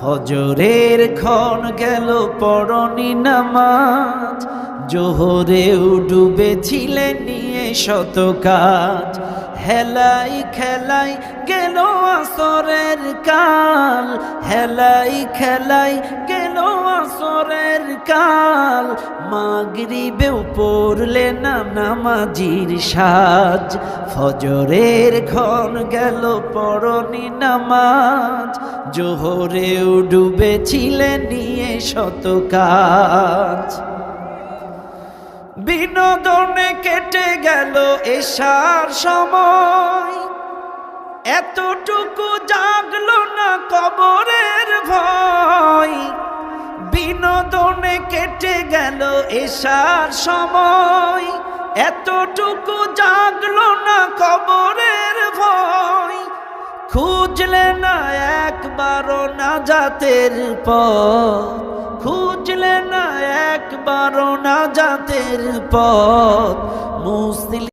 ফজরের ক্ষণ গেল পড়নি নামাজ, জোহরেও ডুবেছিলে নিয়ে শত কাজ। হেলাই খেলাই গেল আসরের কাল, হেলাই খেলাই গেল আসরের কাল। মাগরিবেও পড়লে না নামাজির সাজ, ফজরের ক্ষণ গেল পড়নি নামাজ, জোহরেও ডুবেছিলে নিয়ে শত কাজ। বিনোদনে কেটে গেল এশার সময়, এতটুকু জাগলো না কবরের ভয়। বিনোদনে কেটে গেল এশার সময়, এতটুকু জাগলো না কবরের ভয়। খুঁজলে না একবারও নাজাতের পথ, খুঁজলে না একবারও নাজাতের পথ। মুসলিম